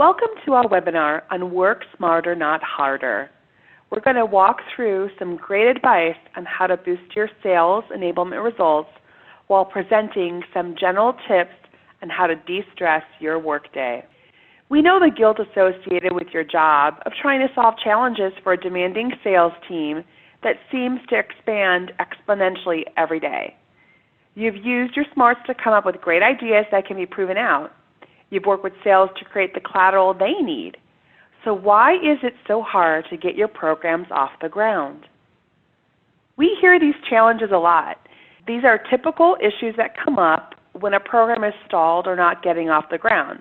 Welcome to our webinar on Work Smarter, Not Harder. We're going to walk through some great advice on how to boost your sales enablement results while presenting some general tips on how to de-stress your workday. We know the guilt associated with your job of trying to solve challenges for a demanding sales team that seems to expand exponentially every day. You've used your smarts to come up with great ideas that can be proven out. You've worked with sales to create the collateral they need. So why is it so hard to get your programs off the ground? We hear these challenges a lot. These are typical issues that come up when a program is stalled or not getting off the ground.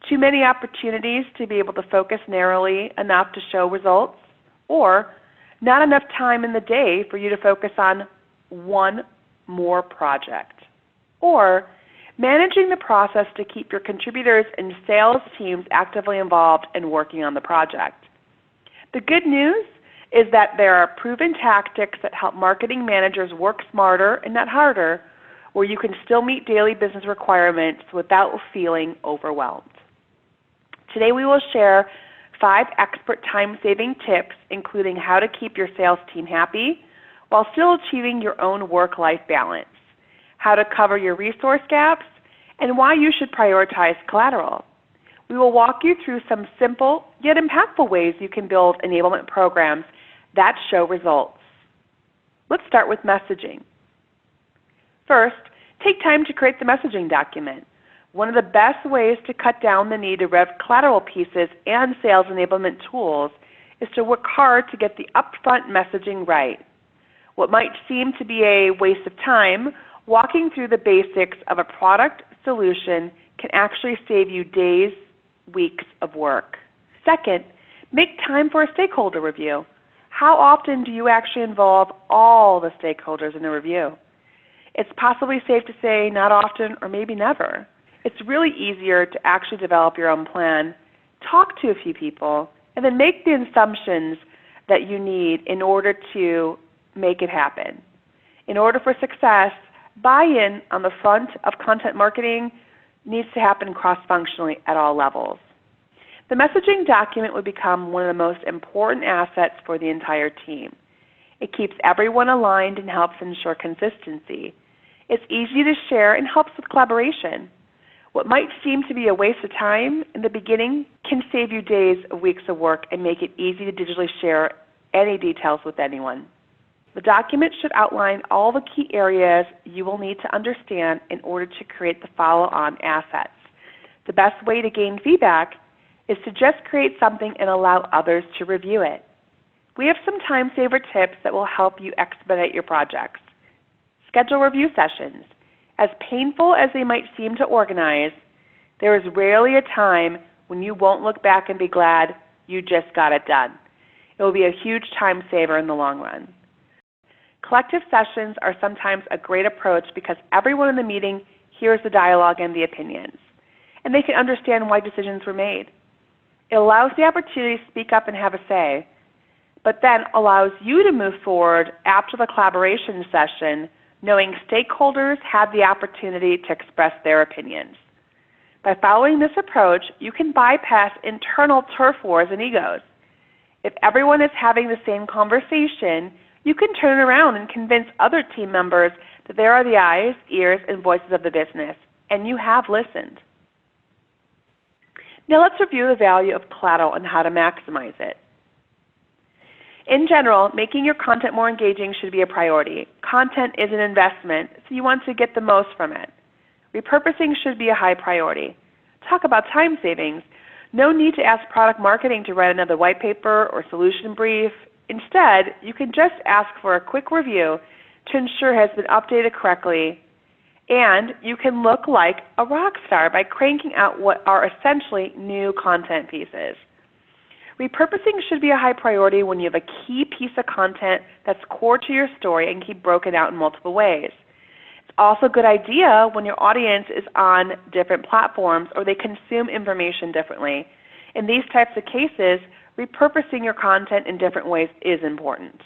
Too many opportunities to be able to focus narrowly enough to show results, or not enough time in the day for you to focus on one more project, or managing the process to keep your contributors and sales teams actively involved and working on the project. The good news is that there are proven tactics that help marketing managers work smarter and not harder, where you can still meet daily business requirements without feeling overwhelmed. Today we will share 5 expert time-saving tips, including how to keep your sales team happy while still achieving your own work-life balance, how to cover your resource gaps, and why you should prioritize collateral. We will walk you through some simple yet impactful ways you can build enablement programs that show results. Let's start with messaging. First, take time to create the messaging document. One of the best ways to cut down the need to rev collateral pieces and sales enablement tools is to work hard to get the upfront messaging right. What might seem to be a waste of time, walking through the basics of a product solution can actually save you days, weeks of work. Second, make time for a stakeholder review. How often do you actually involve all the stakeholders in a review? It's possibly safe to say not often or maybe never. It's really easier to actually develop your own plan, talk to a few people, and then make the assumptions that you need in order to make it happen. In order for success, buy-in on the front of content marketing needs to happen cross-functionally at all levels. The messaging document would become one of the most important assets for the entire team. It keeps everyone aligned and helps ensure consistency. It's easy to share and helps with collaboration. What might seem to be a waste of time in the beginning can save you days or weeks of work and make it easy to digitally share any details with anyone. The document should outline all the key areas you will need to understand in order to create the follow-on assets. The best way to gain feedback is to just create something and allow others to review it. We have some time-saver tips that will help you expedite your projects. Schedule review sessions. As painful as they might seem to organize, there is rarely a time when you won't look back and be glad you just got it done. It will be a huge time saver in the long run. Collective sessions are sometimes a great approach because everyone in the meeting hears the dialogue and the opinions, and they can understand why decisions were made. It allows the opportunity to speak up and have a say, but then allows you to move forward after the collaboration session knowing stakeholders had the opportunity to express their opinions. By following this approach, you can bypass internal turf wars and egos. If everyone is having the same conversation, you can turn around and convince other team members that they are the eyes, ears, and voices of the business, and you have listened. Now let's review the value of collateral and how to maximize it. In general, making your content more engaging should be a priority. Content is an investment, so you want to get the most from it. Repurposing should be a high priority. Talk about time savings. No need to ask product marketing to write another white paper or solution brief. Instead, you can just ask for a quick review to ensure it has been updated correctly, and you can look like a rock star by cranking out what are essentially new content pieces. Repurposing should be a high priority when you have a key piece of content that's core to your story and can be broken out in multiple ways. It's also a good idea when your audience is on different platforms or they consume information differently. In these types of cases, repurposing your content in different ways is important.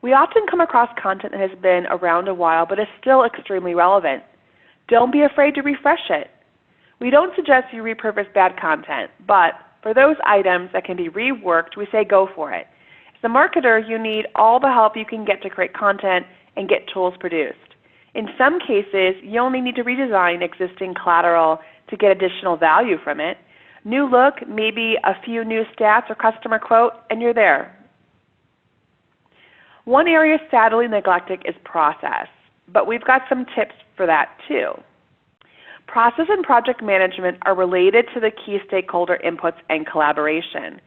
We often come across content that has been around a while but is still extremely relevant. Don't be afraid to refresh it. We don't suggest you repurpose bad content, but for those items that can be reworked, we say go for it. As a marketer, you need all the help you can get to create content and get tools produced. In some cases, you only need to redesign existing collateral to get additional value from it. New look, maybe a few new stats or customer quote, and you're there. One area sadly neglected is process, but we've got some tips for that too. Process and project management are related to the key stakeholder inputs and collaboration.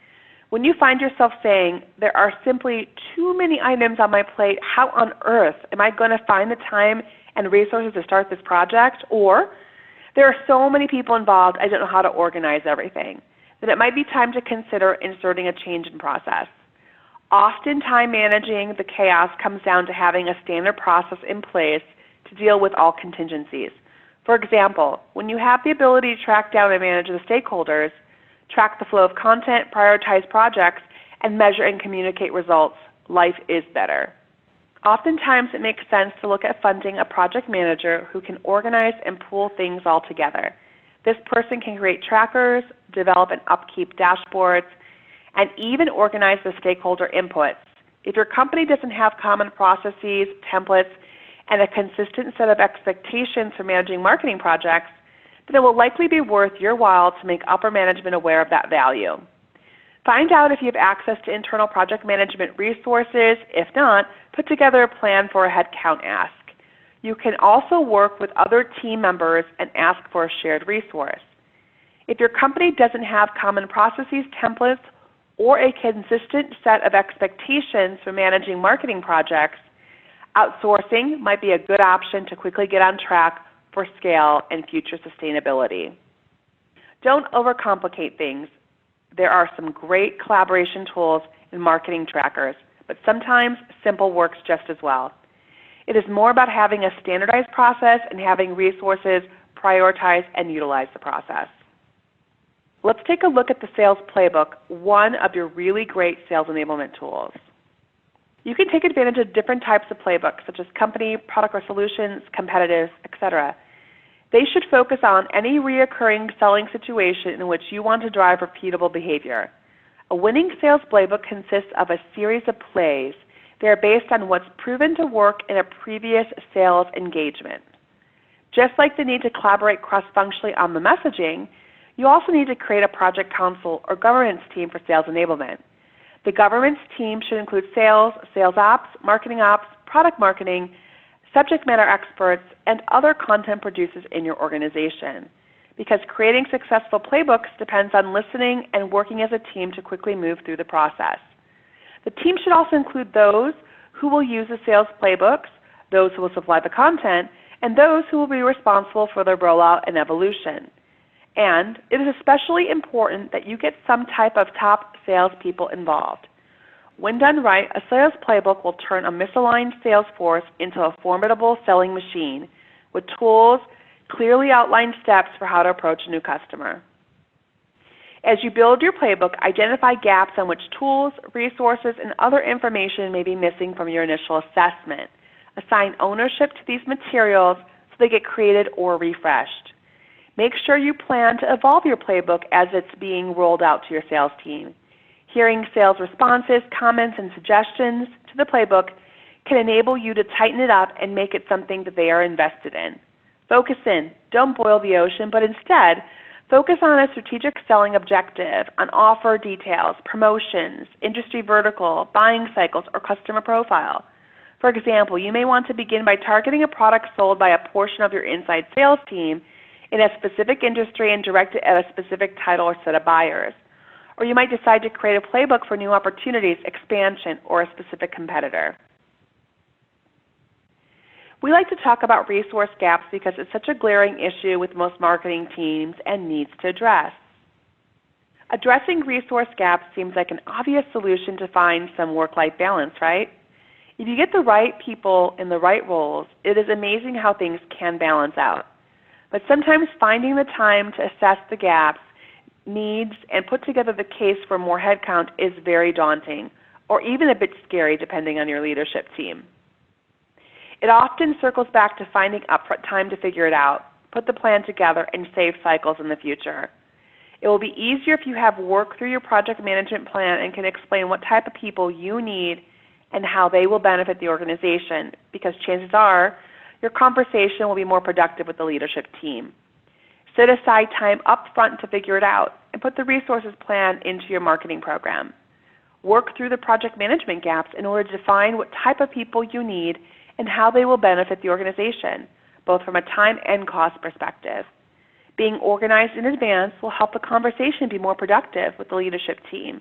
When you find yourself saying, there are simply too many items on my plate, how on earth am I going to find the time and resources to start this project? Or, there are so many people involved, I don't know how to organize everything. Then it might be time to consider inserting a change in process. Often time managing the chaos comes down to having a standard process in place to deal with all contingencies. For example, when you have the ability to track down and manage the stakeholders, track the flow of content, prioritize projects, and measure and communicate results, life is better. Oftentimes it makes sense to look at funding a project manager who can organize and pool things all together. This person can create trackers, develop and upkeep dashboards, and even organize the stakeholder inputs. If your company doesn't have common processes, templates, and a consistent set of expectations for managing marketing projects, then it will likely be worth your while to make upper management aware of that value. Find out if you have access to internal project management resources. If not, put together a plan for a headcount ask. You can also work with other team members and ask for a shared resource. If your company doesn't have common processes, templates, or a consistent set of expectations for managing marketing projects, outsourcing might be a good option to quickly get on track for scale and future sustainability. Don't overcomplicate things. There are some great collaboration tools and marketing trackers, but sometimes simple works just as well. It is more about having a standardized process and having resources prioritize and utilize the process. Let's take a look at the Sales Playbook, one of your really great sales enablement tools. You can take advantage of different types of playbooks, such as company, product or solutions, competitive, etc. They should focus on any recurring selling situation in which you want to drive repeatable behavior. A winning sales playbook consists of a series of plays. They are based on what's proven to work in a previous sales engagement. Just like the need to collaborate cross-functionally on the messaging, you also need to create a project council or governance team for sales enablement. The governance team should include sales, sales ops, marketing ops, product marketing, subject matter experts, and other content producers in your organization. Because creating successful playbooks depends on listening and working as a team to quickly move through the process. The team should also include those who will use the sales playbooks, those who will supply the content, and those who will be responsible for their rollout and evolution. And it is especially important that you get some type of top salespeople involved. When done right, a sales playbook will turn a misaligned sales force into a formidable selling machine with tools, clearly outlined steps for how to approach a new customer. As you build your playbook, identify gaps on which tools, resources, and other information may be missing from your initial assessment. Assign ownership to these materials so they get created or refreshed. Make sure you plan to evolve your playbook as it's being rolled out to your sales team. Hearing sales responses, comments, and suggestions to the playbook can enable you to tighten it up and make it something that they are invested in. Focus in. Don't boil the ocean, but instead, focus on a strategic selling objective, on offer details, promotions, industry vertical, buying cycles, or customer profile. For example, you may want to begin by targeting a product sold by a portion of your inside sales team in a specific industry and direct it at a specific title or set of buyers. Or you might decide to create a playbook for new opportunities, expansion, or a specific competitor. We like to talk about resource gaps because it's such a glaring issue with most marketing teams and needs to address. Addressing resource gaps seems like an obvious solution to find some work-life balance, right? If you get the right people in the right roles, it is amazing how things can balance out. But sometimes finding the time to assess the gaps, needs, and put together the case for more headcount is very daunting, or even a bit scary depending on your leadership team. It often circles back to finding upfront time to figure it out, put the plan together and save cycles in the future. It will be easier if you have worked through your project management plan and can explain what type of people you need and how they will benefit the organization, because chances are your conversation will be more productive with the leadership team. Set aside time up front to figure it out and put the resources plan into your marketing program. Work through the project management gaps in order to define what type of people you need and how they will benefit the organization, both from a time and cost perspective. Being organized in advance will help the conversation be more productive with the leadership team.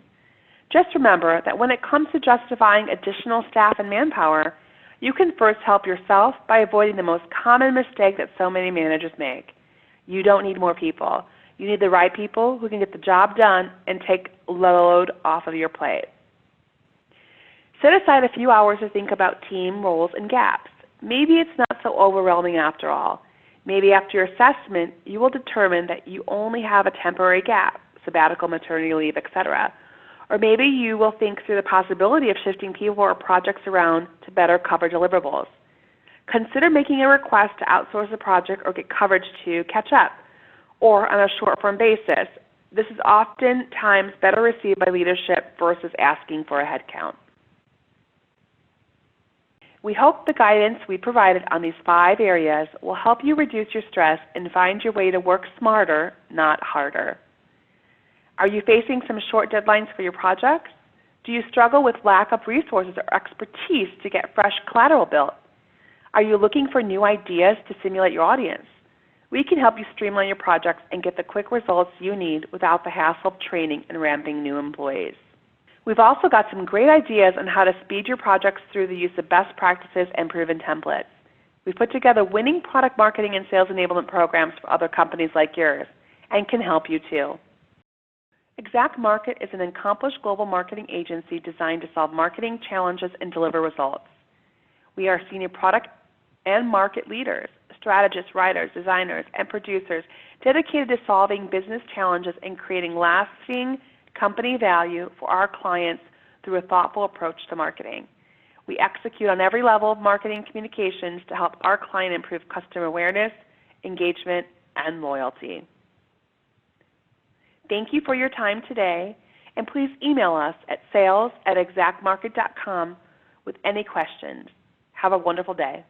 Just remember that when it comes to justifying additional staff and manpower, you can first help yourself by avoiding the most common mistake that so many managers make. You don't need more people. You need the right people who can get the job done and take the load off of your plate. Set aside a few hours to think about team roles and gaps. Maybe it's not so overwhelming after all. Maybe after your assessment, you will determine that you only have a temporary gap, sabbatical, maternity leave, etc. Or maybe you will think through the possibility of shifting people or projects around to better cover deliverables. Consider making a request to outsource a project or get coverage to catch up, or on a short-term basis. This is oftentimes better received by leadership versus asking for a headcount. We hope the guidance we provided on these 5 areas will help you reduce your stress and find your way to work smarter, not harder. Are you facing some short deadlines for your projects? Do you struggle with lack of resources or expertise to get fresh collateral built? Are you looking for new ideas to stimulate your audience? We can help you streamline your projects and get the quick results you need without the hassle of training and ramping new employees. We've also got some great ideas on how to speed your projects through the use of best practices and proven templates. We've put together winning product marketing and sales enablement programs for other companies like yours and can help you too. Exact Market is an accomplished global marketing agency designed to solve marketing challenges and deliver results. We are senior product and market leaders, strategists, writers, designers, and producers dedicated to solving business challenges and creating lasting company value for our clients through a thoughtful approach to marketing. We execute on every level of marketing communications to help our client improve customer awareness, engagement, and loyalty. Thank you for your time today, and please email us at sales@exactmarket.com with any questions. Have a wonderful day.